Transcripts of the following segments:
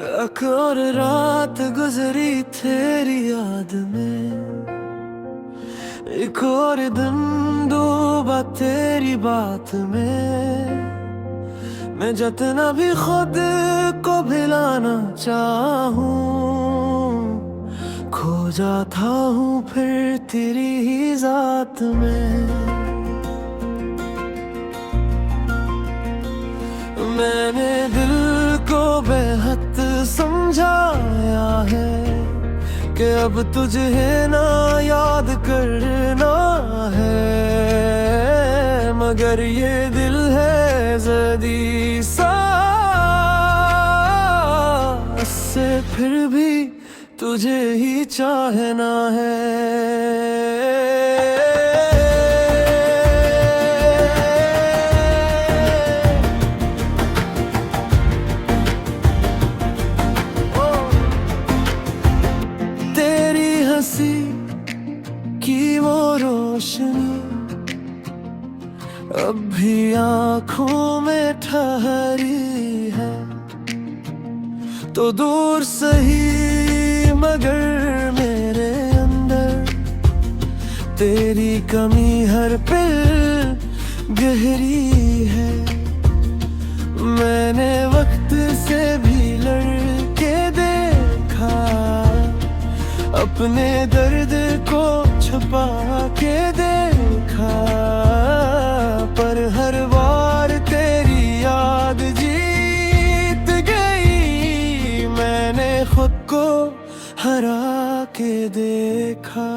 एक और रात गुजरी तेरी याद में, एक और दिन डूबा तेरी बात में। मैं जितना भी खुद को भिलाना चाहूं, खो जाता हूँ फिर तेरी ही जात में। मैंने दिल को बेहद समझाया है कि अब तुझे ना याद करना है, मगर ये दिल है ज़दी सा से फिर भी तुझे ही चाहना है। की वो रोशनी अब भी आँखों में ठहरी है, तो दूर सही मगर मेरे अंदर तेरी कमी हर पल गहरी है। मैंने वक्त से भी लड़के देखा, अपने दर्द को छुपा के देखा, पर हर बार तेरी याद जीत गई। मैंने खुद को हरा के देखा।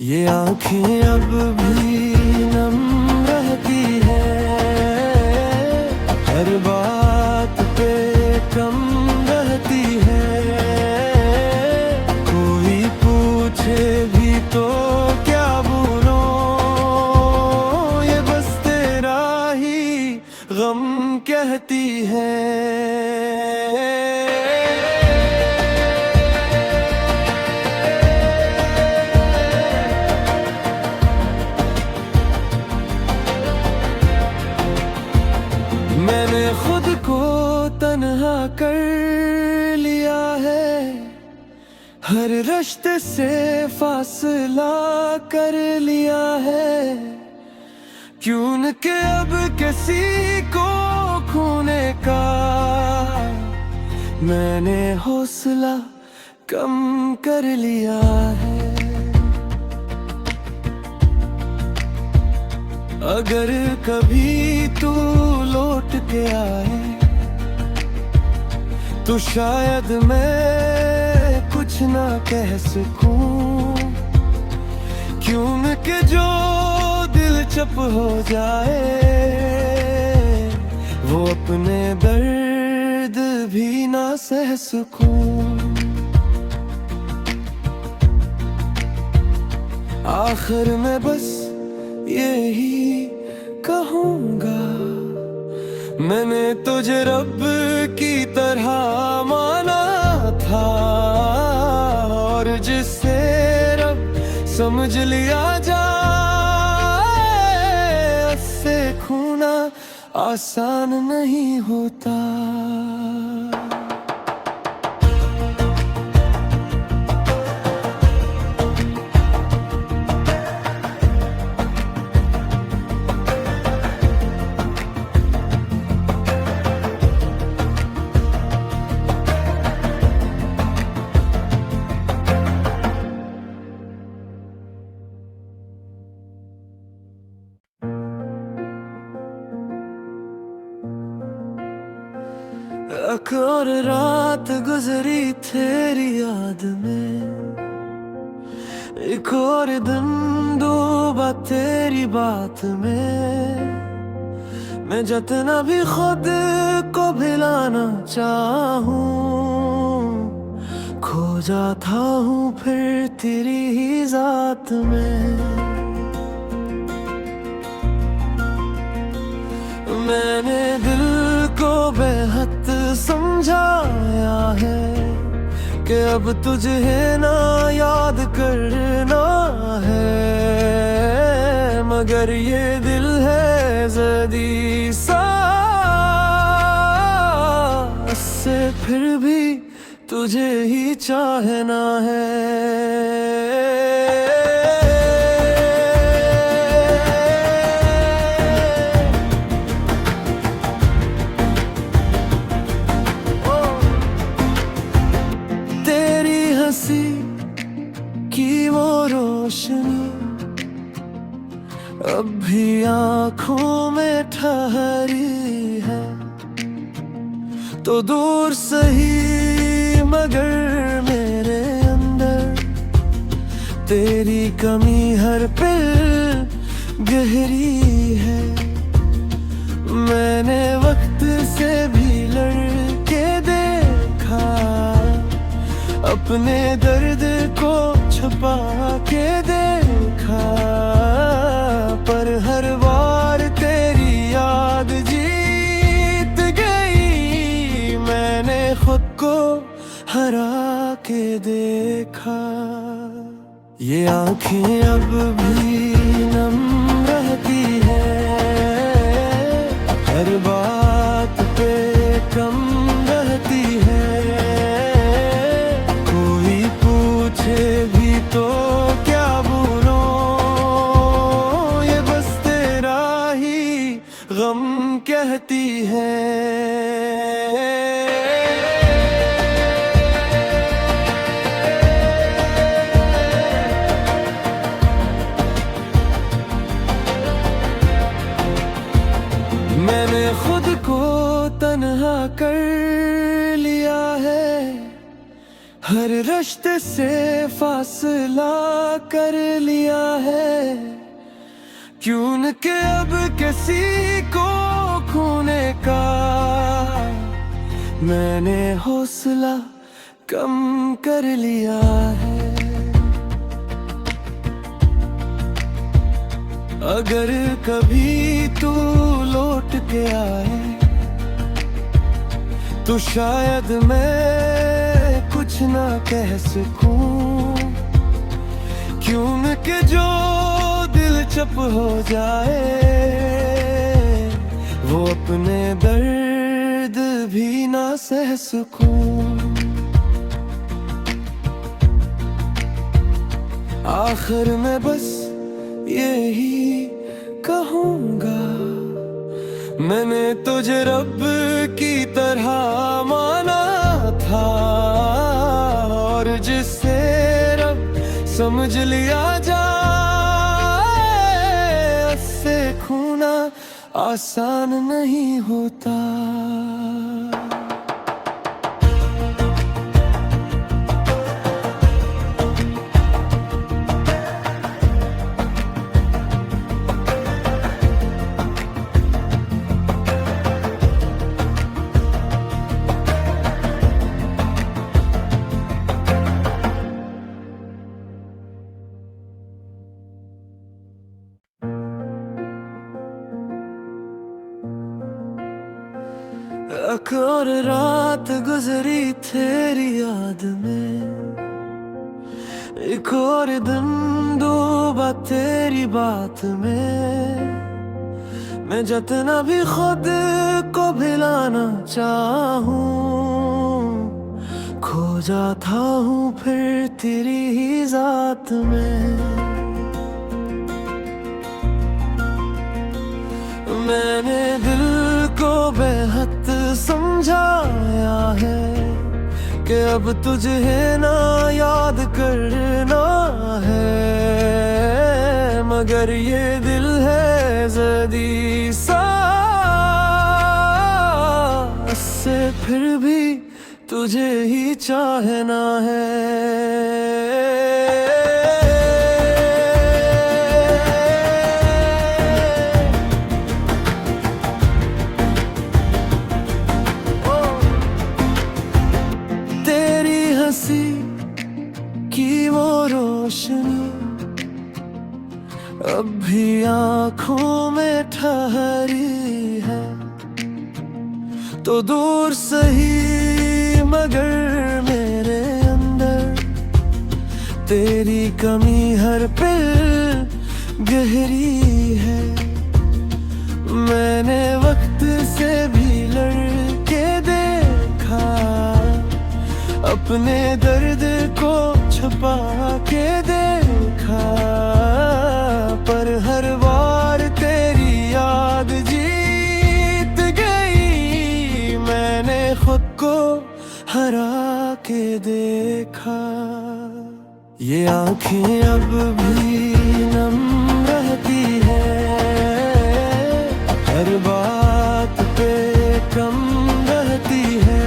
ये आंखें अब भी नम रहती है, हर बात पे कम रहती है। भी तो क्या बोलूं, ये बस तेरा ही गम कहती है। मैंने खुद को तन्हा कर लिया है, हर रिश्ते से फासला कर लिया है। क्यों न के अब किसी को खोने का मैंने हौसला कम कर लिया है। अगर कभी तू लौट के आए तो शायद मैं कुछ ना कह सकूं, क्यों न कि जो दिल चुप हो जाए वो अपने दर्द भी ना सह सकूं। आखिर में बस यही कहूँगा, मैंने तुझे रब की तरह माना था, और जिसे रब समझ लिया जाए उससे खोना आसान नहीं होता। एक और रात गुजरी तेरी याद में, एक और दिन डूबा तेरी बात में। मैं जितना भी खुद को भिलाना चाहूं, खो जाता हूँ फिर तेरी ही जात में। मैंने दिल को बेहद समझाया है कि अब तुझे ना याद करना है, मगर ये दिल है ज़दी सा से फिर भी तुझे ही चाहना है। तेरी हंसी की वो रोशनी अब भी आँखों में ठहरी है, तो दूर सही मगर मेरे अंदर तेरी कमी हर पल गहरी है। मैंने वक्त से भी लड़के देखा, अपने दर्द को छुपा के देखा, पर हर बार तेरी याद जीत गई। मैंने खुद को हरा के देखा। ये आंखें अब भी नम रहती है, हर बात पे कम रहती है। कोई पूछे भी तो क्या बोलूं, ये बस तेरा ही गम कहती है। मैंने खुद को तन्हा कर लिया है, हर रिश्ते से फासला कर लिया है। क्यों न के अब किसी को खोने का मैंने हौसला कम कर लिया है। अगर कभी तू लौट के आए तो शायद मैं कुछ ना कह सकूं, क्यों न कि जो दिल चुप हो जाए वो अपने दर्द भी ना सह सकूं। आखिर में बस यही कहूँगा, मैंने तुझे रब की तरह माना था, और जिसे रब समझ लिया जाए उससे खोना आसान नहीं होता। एक और रात गुजरी तेरी याद में, एक और दिन डूबा तेरी बात में। मैं जितना भी खुद को भिलाना चाहूं, खो जाता हूँ फिर तेरी ही जात में। मैंने दिल को बेहद समझाया है कि अब तुझे ना याद करना है, मगर ये दिल है ज़दी सा, इससे फिर भी तुझे ही चाहना है। की वो रोशनी अब भी आँखों में ठहरी है, तो दूर सही मगर मेरे अंदर तेरी कमी हर पल गहरी है। मैंने वक्त से भी लड़के देखा, अपने दर्द को छुपा के देखा, पर हर बार तेरी याद जीत गई। मैंने खुद को हरा के देखा। ये आंखें अब भी नम रहती है, हर बात पे कम रहती है।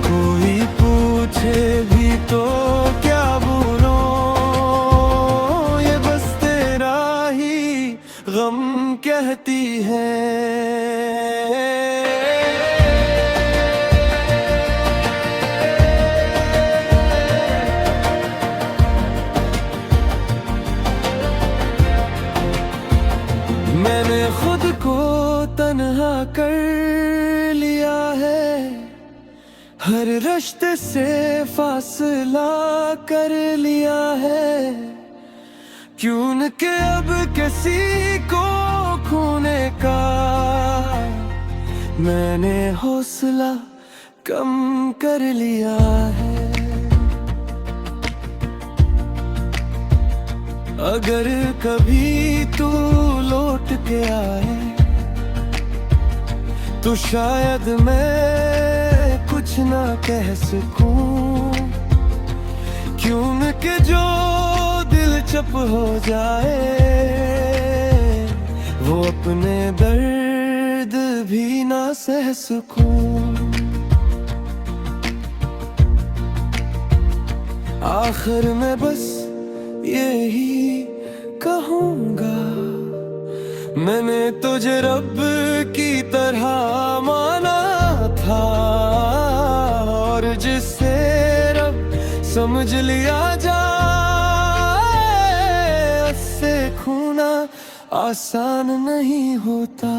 कोई पूछे भी तो क्या बोलूं, ये बस तेरा ही गम कहती है। मैंने खुद को तन्हा कर लिया है, हर रिश्ते से फासला कर लिया है। क्यों न के अब किसी को खोने का मैंने हौसला कम कर लिया है। अगर कभी तू लौट के आए तो शायद मैं कुछ ना कह सकूं, क्यों न कि जो दिल चुप हो जाए वो अपने दर्द भी ना सह सकूं। आखिर में बस यही कहूँगा, मैंने तुझे रब की तरह माना था, और जिसे रब समझ लिया जाए उससे खोना आसान नहीं होता।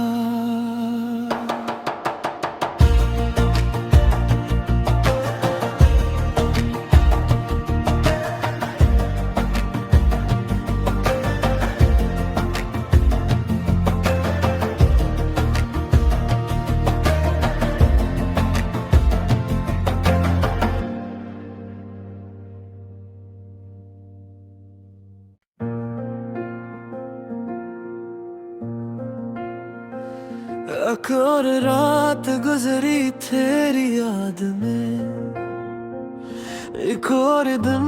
एक और रात गुजरी तेरी याद में, एक और दिन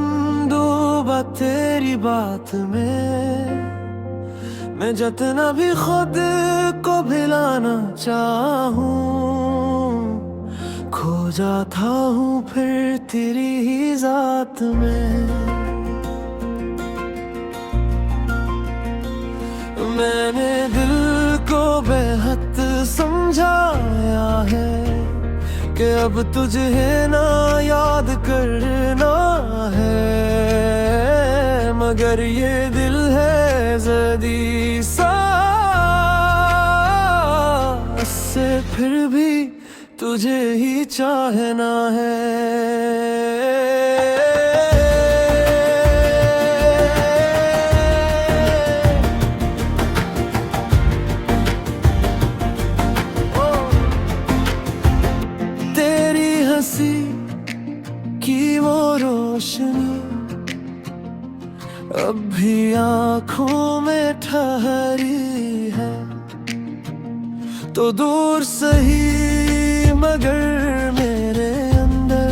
डूबा तेरी बात में। मैं जितना भी खुद को भिलाना चाहूं, खो जाता हूँ फिर तेरी ही जात में। मैंने दिल को बेहद समझाया है कि अब तुझे ना याद करना है, मगर ये दिल है ज़दी सा, उससे फिर भी तुझे ही चाहना है। की वो रोशनी अब भी आँखों में ठहरी है, तो दूर सही मगर मेरे अंदर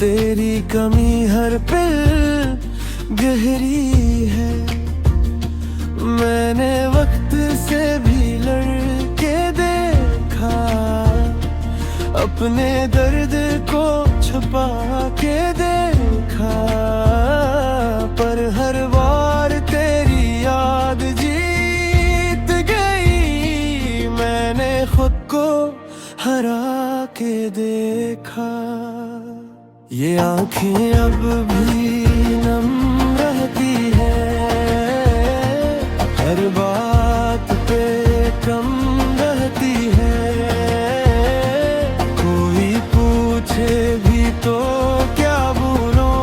तेरी कमी हर पल गहरी है। मैंने वक्त से भी लड़ के देखा, अपने दर्द को छुपा के देखा, पर हर बार तेरी याद जीत गई। मैंने खुद को हरा के देखा। ये आंखें अब भी नम रहती है, हर बात पे कम रहती है। भी तो क्या बोलूं,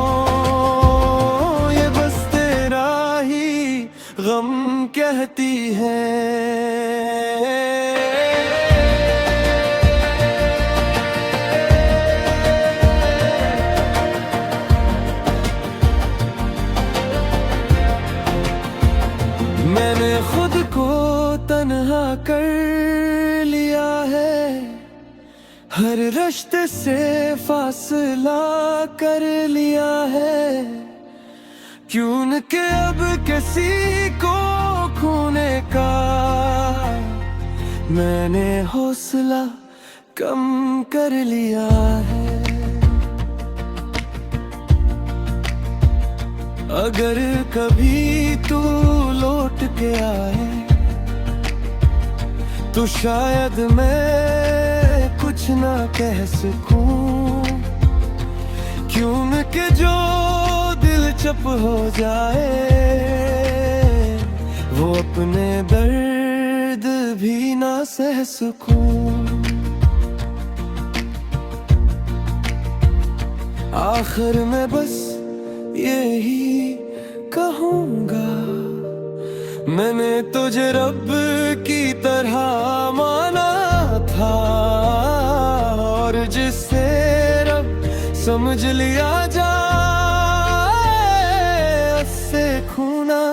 ये बस तेरा ही गम कहती है। को तन्हा कर लिया है, हर रिश्ते से फासला कर लिया है। क्यों न के अब किसी को खोने का मैंने हौसला कम कर लिया है। अगर कभी तू लौट के आए तो शायद मैं कुछ ना कह सकूं, क्यों न के जो दिल चुप हो जाए वो अपने दर्द भी ना सह सकूं। आखिर में बस यही कहूँगा, मैंने तुझे रब की तरह माना था, और जिसे रब समझ लिया जाए उससे खोना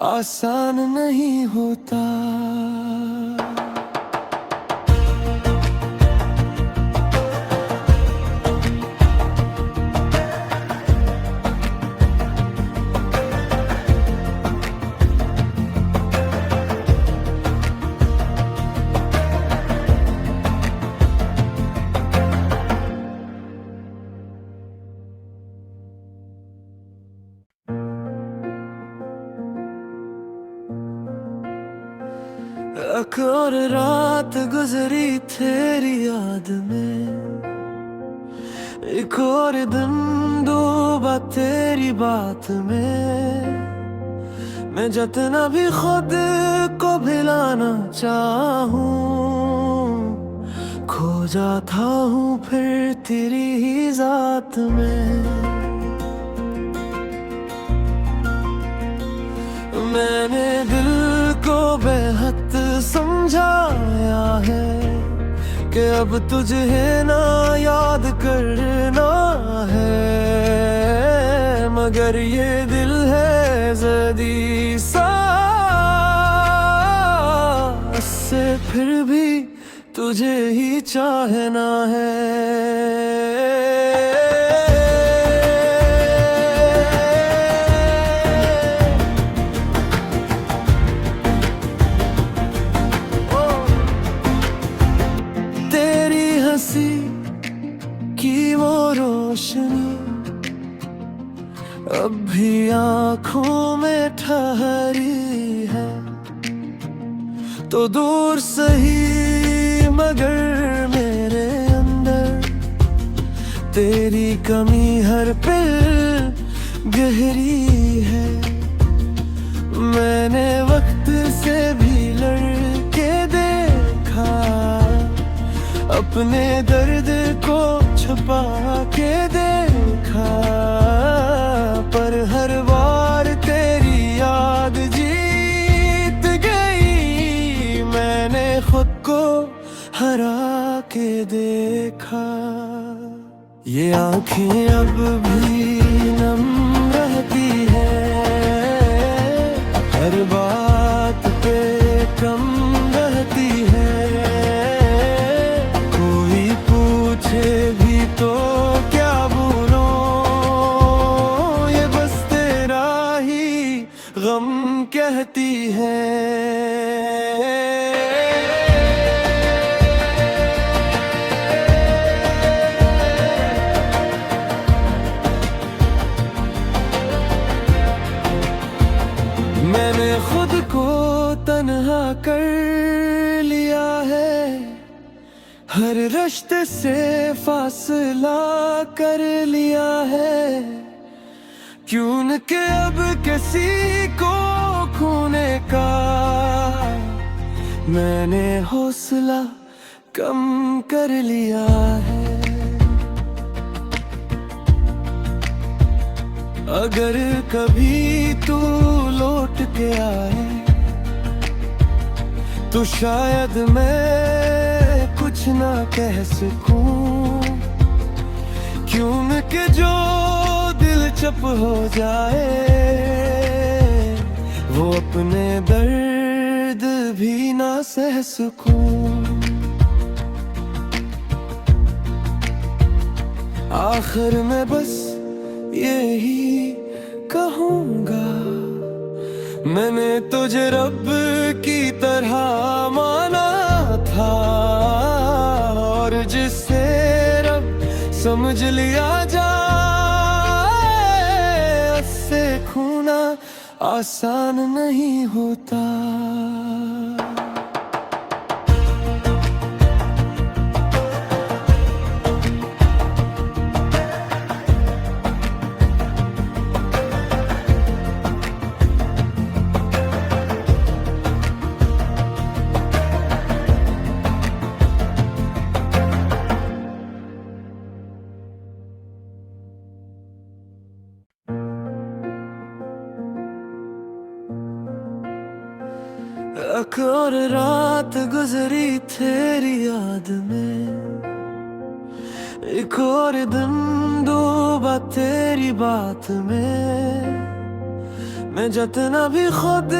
आसान नहीं होता। एक और रात गुजरी तेरी याद में, एक और दिन डूबा तेरी बात में। मैं जितना भी खुद को भिलाना चाहूं, खो जाता हूँ फिर तेरी ही जात में। मैंने दिल को बेहद समझाया है कि अब तुझे ना याद करना है, मगर ये दिल है ज़दी सा, उससे फिर भी तुझे ही चाहना है। की वो रोशनी अब भी आँखों में ठहरी है, तो दूर सही मगर मेरे अंदर तेरी कमी हर पल गहरी है। मैंने वक्त से भी लड़के देखा, अपने दर्द को छुपा के देखा, पर हर बार तेरी याद जीत गई। मैंने खुद को हरा के देखा, ये आंखें अब भी नम रहती है, हर बात पे कम रहती है। भी तो क्या बोलूं, ये बस तेरा ही गम कहती है। मैंने खुद को तन्हा कर लिया है, हर रिश्ते से फासला कर लिया है। क्यों न के अब किसी को खोने का मैंने हौसला कम कर लिया है। अगर कभी तू लौट के आए तो शायद मैं कुछ ना कह सकूं, क्यों न के जो दिल चुप हो जाए वो अपने दर्द सह सुकून। आखिर में बस यही कहूँगा, मैंने तुझे रब की तरह माना था, और जिसे रब समझ लिया जाए, उससे खोना आसान नहीं होता। एक और रात गुजरी तेरी याद में, एक और दिन डूबा तेरी बात में। मैं जितना भी खुद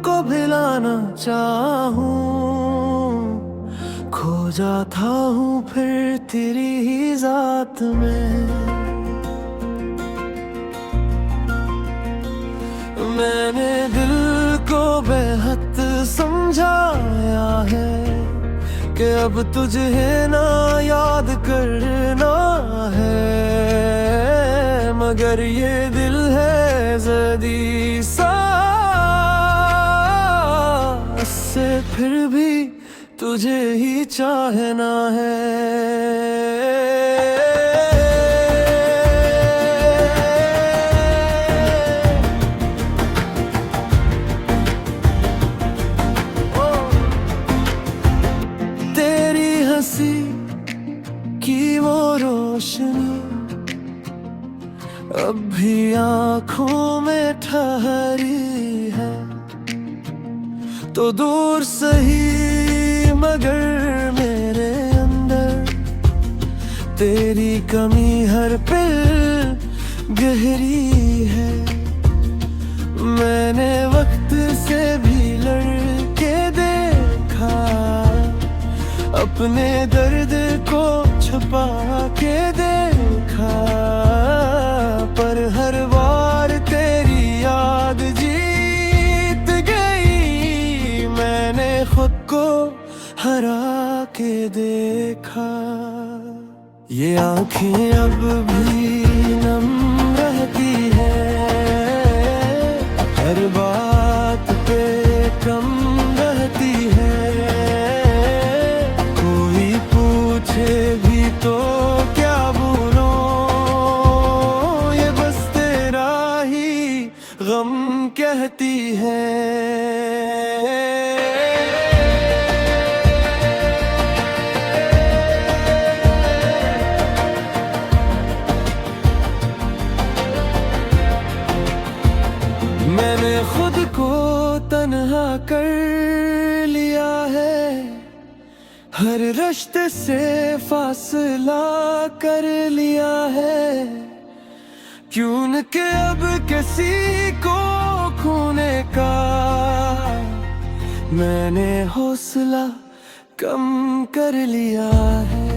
को भुलाना चाहूं, खो जाता हूँ फिर तेरी ही जात में। मैंने दिल को बेहद समझाया है कि अब तुझे ना याद करना है, मगर ये दिल है ज़दी सा, इससे फिर भी तुझे ही चाहना है। की वो रोशनी अब भी आँखों में ठहरी है, तो दूर सही मगर मेरे अंदर तेरी कमी हर पल गहरी है। मैंने वक्त से भी लड़के देखा, अपने दर्द को छुपा के देखा, पर हर बार तेरी याद जीत गई। मैंने खुद को हरा के देखा, ये आँखें अब भी नम रहती है, हर बात पे कम रहती है। भी तो क्या बोलूं, ये बस तेरा ही गम कहती है। मैंने खुद को तन्हा कर लिया है, हर रिश्ते से फासला कर लिया है। क्यों न के अब किसी को खोने का मैंने हौसला कम कर लिया है।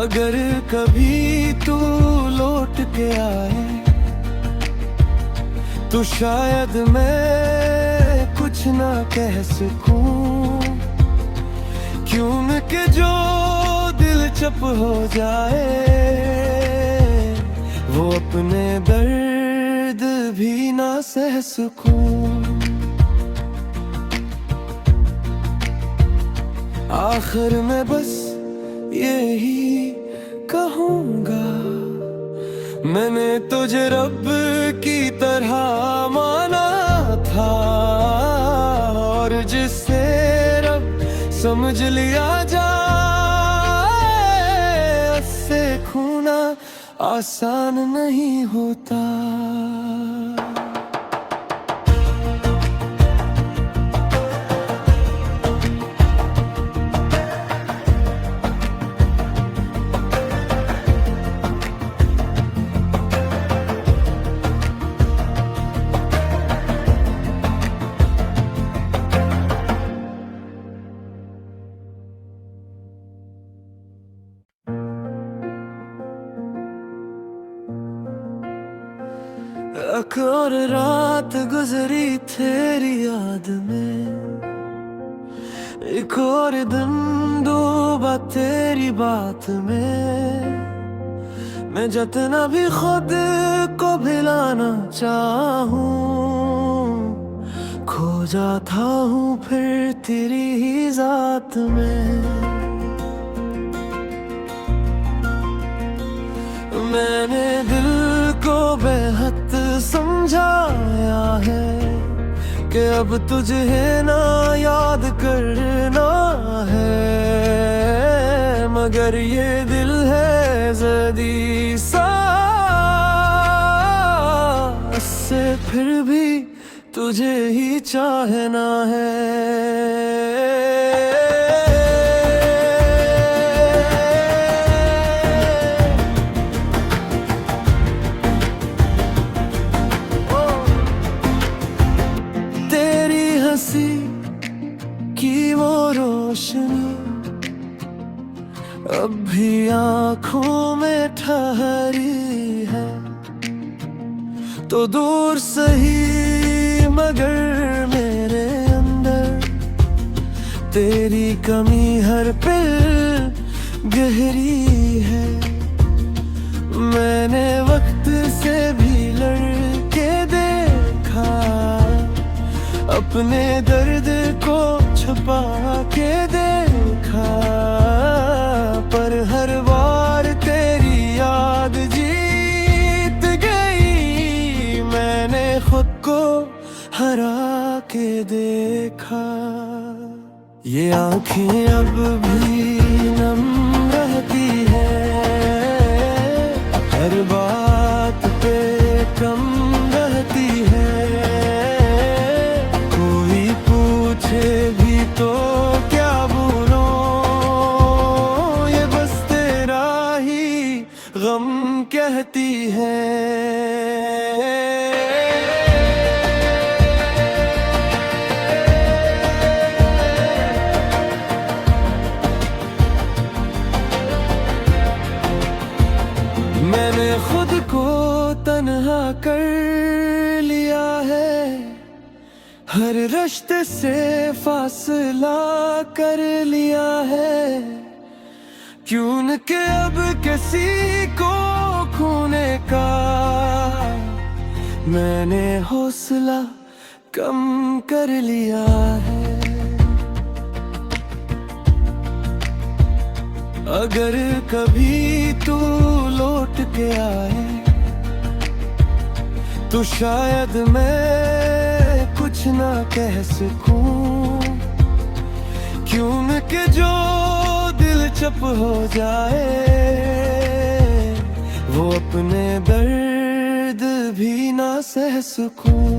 अगर कभी तू लौट के आए तो शायद मैं कुछ ना कह सकूं, क्यों न कि जो दिल चुप हो जाए वो अपने दर्द भी ना सह सकूं। आखिर में बस यही कहूँगा, मैंने तुझे रब की तरह माना था, और जिसे रब समझ लिया जाए उससे खोना आसान नहीं होता। और रात गुजरी तेरी याद में, एक और दिन डूबा तेरी बात में। मैं जितना भी खुद को भिलाना चाहूं, खो जाता हूँ फिर तेरी ही जात में। मैंने दिल को बेहद समझाया है कि अब तुझे ना याद करना है, मगर ये दिल है ज़दी सा, इससे फिर भी तुझे ही चाहना है। की वो रोशनी अब भी आँखों में ठहरी है, तो दूर सही मगर मेरे अंदर तेरी कमी हर पल गहरी है। मैंने वक्त से भी लड़के देखा, अपने दर्द को छुपा के देखा, पर हर बार तेरी याद जीत गई। मैंने खुद को हरा के देखा, ये आंखें अब भी नम रहती है, हर बात पे कम रहती है। भी तो क्या बोलूं, ये बस तेरा ही गम कहती है। मैंने खुद को तन्हा कर लिया है, हर रिश्ते से फासला कर लिया है। क्यों न के अब किसी को खोने का मैंने हौसला कम कर लिया है। अगर कभी तू लौट के आए तो शायद मैं कुछ ना कह सकूं, क्यों न कि जो दिल चुप हो जाए वो अपने दर्द भी ना सह सकूं।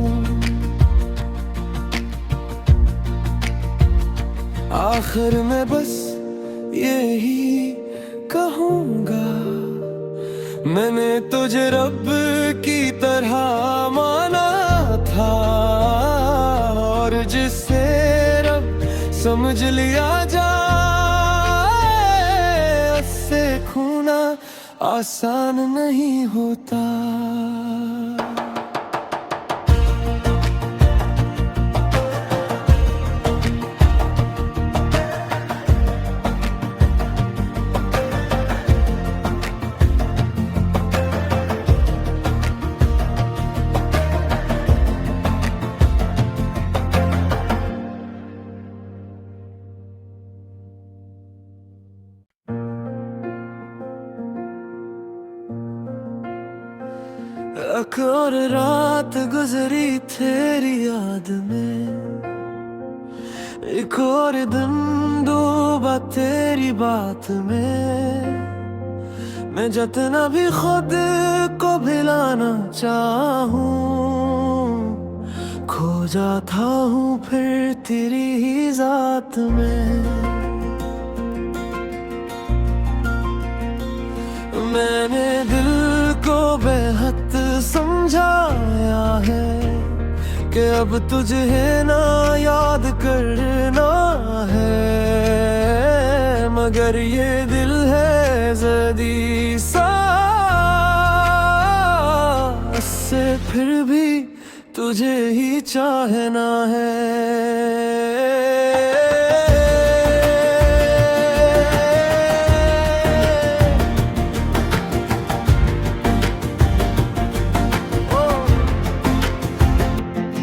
आखिर में बस यही कहूँगा, मैंने तुझे रब की तरह माना था, और जिसे रब समझ लिया जाए उससे खोना आसान नहीं होता। एक और रात गुजरी तेरी याद में, एक और दिन डूबा तेरी बात में। मैं जितना भी खुद को भिलाना चाहूं, खो जाता हूँ फिर तेरी ही जात में। मैंने दिल को बेहद समझाया है कि अब तुझे ना याद करना है, मगर ये दिल है ज़दी सा, इससे फिर भी तुझे ही चाहना है।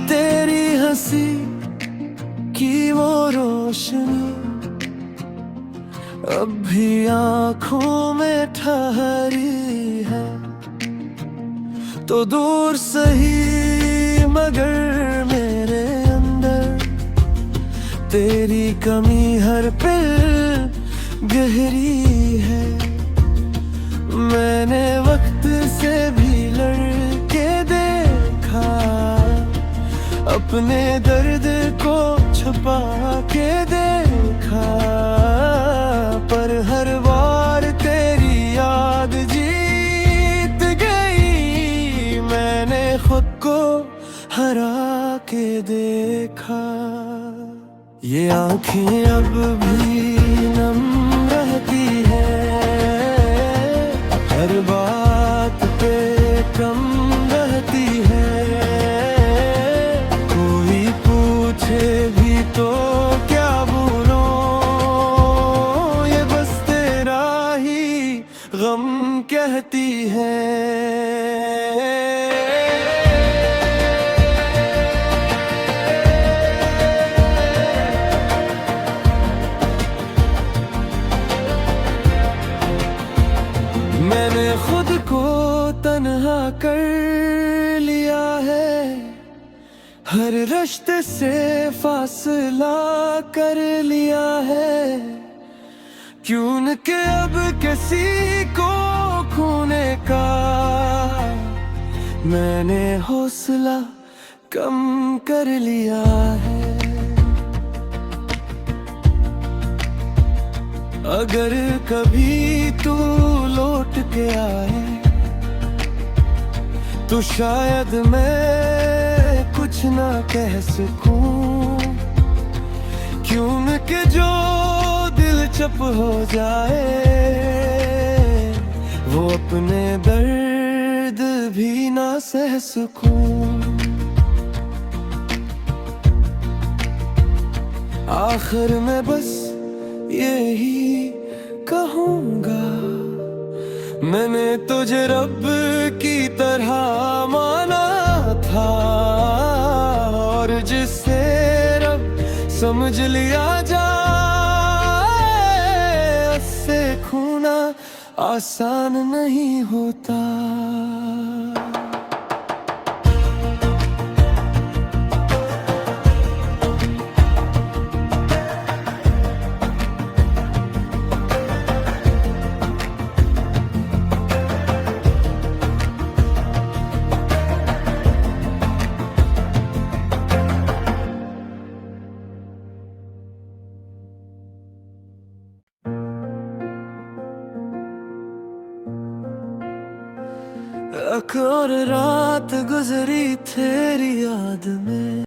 तेरी हंसी की वो रोशनी अब भी आँखों में ठहरी है, तो दूर सही मगर मेरे अंदर तेरी कमी हर पल गहरी है। मैंने वक्त से भी लड़के देखा, अपने दर्द को छुपा के देखा, पर हर बार तेरी याद जीत गई। मैंने खुद को हरा के देखा। ये आंखें अब भी नम रहती है, हर बात पे कम रहती है। कोई पूछे भी तो क्या बोलूं, ये बस तेरा ही गम कहती है। मैंने खुद को तन्हा कर लिया है, हर रिश्ते से फासला कर लिया है। क्यों न के अब किसी को खोने का मैंने हौसला कम कर लिया है। अगर कभी तू लौट के आए तो शायद मैं कुछ ना कह सकूं, क्यों न कि जो दिल चुप हो जाए वो अपने दर्द भी ना सह सकूं। आखिर में बस यही कहूँगा, मैंने तुझे रब की तरह माना था, और जिसे रब समझ लिया जाए उससे खोना आसान नहीं होता। एक और रात गुजरी तेरी याद में।